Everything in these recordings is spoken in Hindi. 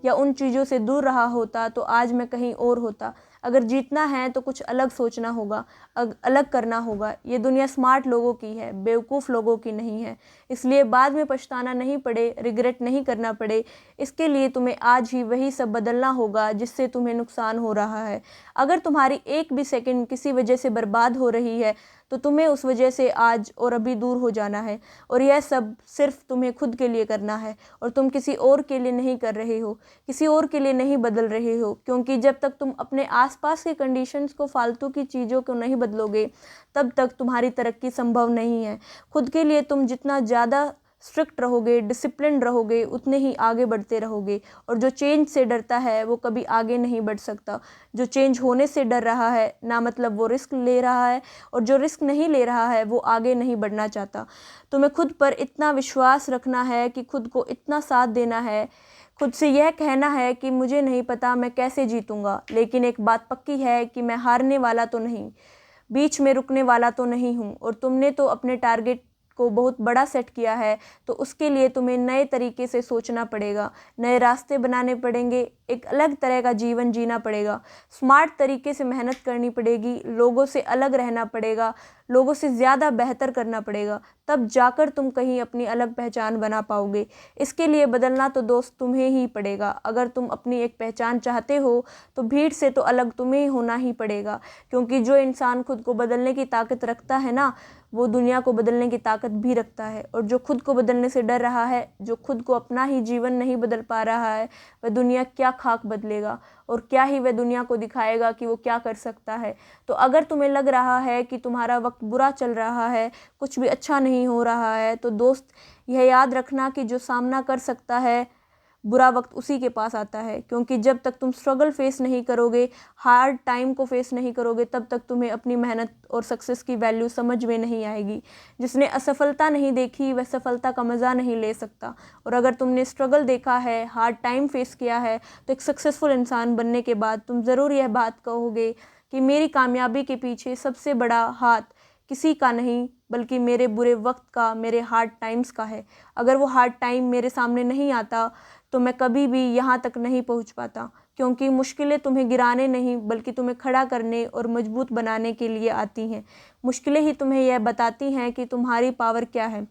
या उन चीज़ों से दूर रहा होता तो आज मैं कहीं और होता। अगर जीतना है तो कुछ अलग सोचना होगा, अलग करना होगा। ये दुनिया स्मार्ट लोगों की है, बेवकूफ़ लोगों की नहीं है। इसलिए बाद में पछताना नहीं पड़े, रिग्रेट नहीं करना पड़े, इसके लिए तुम्हें आज ही वही सब बदलना होगा जिससे तुम्हें नुकसान हो रहा है। अगर तुम्हारी एक भी सेकंड किसी वजह से बर्बाद हो रही है तो तुम्हें उस वजह से आज और अभी दूर हो जाना है। और यह सब सिर्फ तुम्हें खुद के लिए करना है और तुम किसी और के लिए नहीं कर रहे हो, किसी और के लिए नहीं बदल रहे हो। क्योंकि जब तक तुम अपने आसपास के कंडीशंस को, फालतू की चीज़ों को नहीं बदलोगे, तब तक तुम्हारी तरक्की संभव नहीं है। खुद के लिए तुम जितना ज़्यादा स्ट्रिक्ट रहोगे, डिसिप्लिन रहोगे, उतने ही आगे बढ़ते रहोगे। और जो चेंज से डरता है वो कभी आगे नहीं बढ़ सकता। जो चेंज होने से डर रहा है ना मतलब वो रिस्क ले रहा है, और जो रिस्क नहीं ले रहा है वो आगे नहीं बढ़ना चाहता। तुम्हें खुद पर इतना विश्वास रखना है कि खुद को इतना साथ देना है, खुद से यह कहना है कि मुझे नहीं पता मैं कैसे जीतूंगा, लेकिन एक बात पक्की है कि मैं हारने वाला तो नहीं, बीच में रुकने वाला तो नहीं हूँ। और तुमने तो अपने टारगेट को बहुत बड़ा सेट किया है, तो उसके लिए तुम्हें नए तरीके से सोचना पड़ेगा, नए रास्ते बनाने पड़ेंगे, एक अलग तरह का जीवन जीना पड़ेगा, स्मार्ट तरीके से मेहनत करनी पड़ेगी, लोगों से अलग रहना पड़ेगा, लोगों से ज़्यादा बेहतर करना पड़ेगा। तब जाकर तुम कहीं अपनी अलग पहचान बना पाओगे। इसके लिए बदलना तो दोस्त तुम्हें ही पड़ेगा। अगर तुम अपनी एक पहचान चाहते हो तो भीड़ से तो अलग तुम्हें होना ही पड़ेगा। क्योंकि जो इंसान खुद को बदलने की ताकत रखता है ना, वो दुनिया को बदलने की ताकत भी रखता है। और जो खुद को बदलने से डर रहा है, जो खुद को अपना ही जीवन नहीं बदल पा रहा है, वह दुनिया क्या खाक बदलेगा और क्या ही वह दुनिया को दिखाएगा कि वो क्या कर सकता है। तो अगर तुम्हें लग रहा है कि तुम्हारा वक्त बुरा चल रहा है, कुछ भी अच्छा नहीं हो रहा है, तो दोस्त यह याद रखना कि जो सामना कर सकता है, बुरा वक्त उसी के पास आता है। क्योंकि जब तक तुम स्ट्रगल फेस नहीं करोगे, हार्ड टाइम को फेस नहीं करोगे, तब तक तुम्हें अपनी मेहनत और सक्सेस की वैल्यू समझ में नहीं आएगी। जिसने असफलता नहीं देखी वह सफलता का मज़ा नहीं ले सकता। और अगर तुमने स्ट्रगल देखा है, हार्ड टाइम फेस किया है, तो एक सक्सेसफुल इंसान बनने के बाद तुम ज़रूर यह बात कहोगे कि मेरी कामयाबी के पीछे सबसे बड़ा हाथ किसी का नहीं बल्कि मेरे बुरे वक्त का, मेरे हार्ड टाइम्स का है। अगर वो हार्ड टाइम मेरे सामने नहीं आता तो मैं कभी भी यहाँ तक नहीं पहुँच पाता। क्योंकि मुश्किलें तुम्हें गिराने नहीं बल्कि तुम्हें खड़ा करने और मजबूत बनाने के लिए आती हैं। मुश्किलें ही तुम्हें यह बताती हैं कि तुम्हारी पावर क्या है,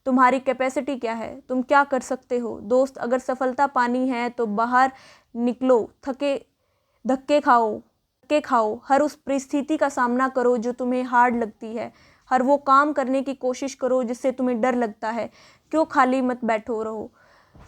तुम्हारी कैपेसिटी क्या है, तुम क्या कर सकते हो। दोस्त, अगर सफलता पानी है तो बाहर निकलो, धक्के खाओ, हर उस परिस्थिति का सामना करो जो तुम्हें हार्ड लगती है, हर वो काम करने की कोशिश करो जिससे तुम्हें डर लगता है। क्यों खाली मत बैठो रहो।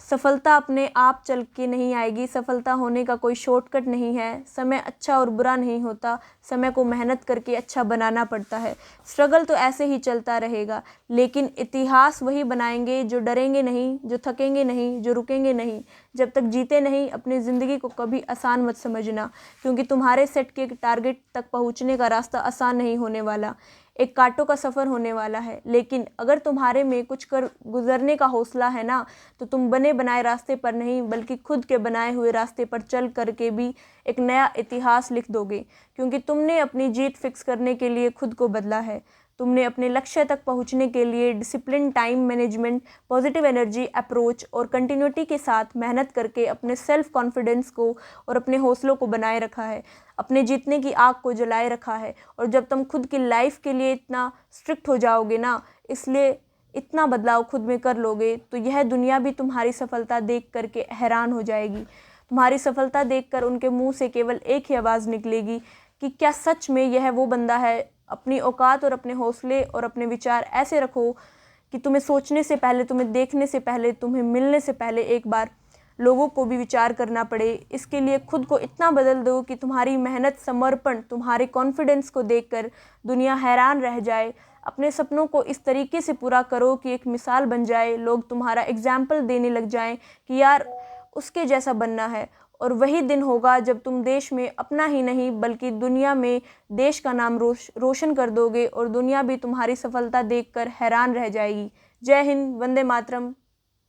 सफलता अपने आप चल के नहीं आएगी। सफलता होने का कोई शॉर्टकट नहीं है। समय अच्छा और बुरा नहीं होता, समय को मेहनत करके अच्छा बनाना पड़ता है। स्ट्रगल तो ऐसे ही चलता रहेगा, लेकिन इतिहास वही बनाएंगे जो डरेंगे नहीं, जो थकेंगे नहीं, जो रुकेंगे नहीं। जब तक जीते नहीं, अपनी ज़िंदगी को कभी आसान मत समझना। क्योंकि तुम्हारे सेट के टारगेट तक पहुँचने का रास्ता आसान नहीं होने वाला, एक कांटों का सफ़र होने वाला है। लेकिन अगर तुम्हारे में कुछ कर गुजरने का हौसला है ना, तो तुम बने बनाए रास्ते पर नहीं बल्कि खुद के बनाए हुए रास्ते पर चल करके भी एक नया इतिहास लिख दोगे। क्योंकि तुमने अपनी जीत फिक्स करने के लिए खुद को बदला है। तुमने अपने लक्ष्य तक पहुंचने के लिए discipline, time management, positive energy approach और कंटिन्यूटी के साथ मेहनत करके अपने सेल्फ कॉन्फिडेंस को और अपने हौसलों को बनाए रखा है, अपने जीतने की आग को जलाए रखा है। और जब तुम खुद की लाइफ के लिए इतना स्ट्रिक्ट हो जाओगे ना, इसलिए इतना बदलाव खुद में कर लोगे, तो यह दुनिया भी तुम्हारी सफलता देख करके हैरान हो जाएगी। तुम्हारी सफलता देखकर उनके मुंह से केवल एक ही आवाज़ निकलेगी कि क्या सच में यह वो बंदा है। अपनी औकात और अपने हौसले और अपने विचार ऐसे रखो कि तुम्हें सोचने से पहले, तुम्हें देखने से पहले, तुम्हें मिलने से पहले एक बार लोगों को भी विचार करना पड़े। इसके लिए खुद को इतना बदल दो कि तुम्हारी मेहनत, समर्पण, तुम्हारे कॉन्फिडेंस को देखकर दुनिया हैरान रह जाए। अपने सपनों को इस तरीके से पूरा करो कि एक मिसाल बन जाए, लोग तुम्हारा एग्जाम्पल देने लग जाएं कि यार उसके जैसा बनना है। और वही दिन होगा जब तुम देश में अपना ही नहीं बल्कि दुनिया में देश का नाम रोशन कर दोगे और दुनिया भी तुम्हारी सफलता देखकर हैरान रह जाएगी। जय हिंद, वंदे मातरम।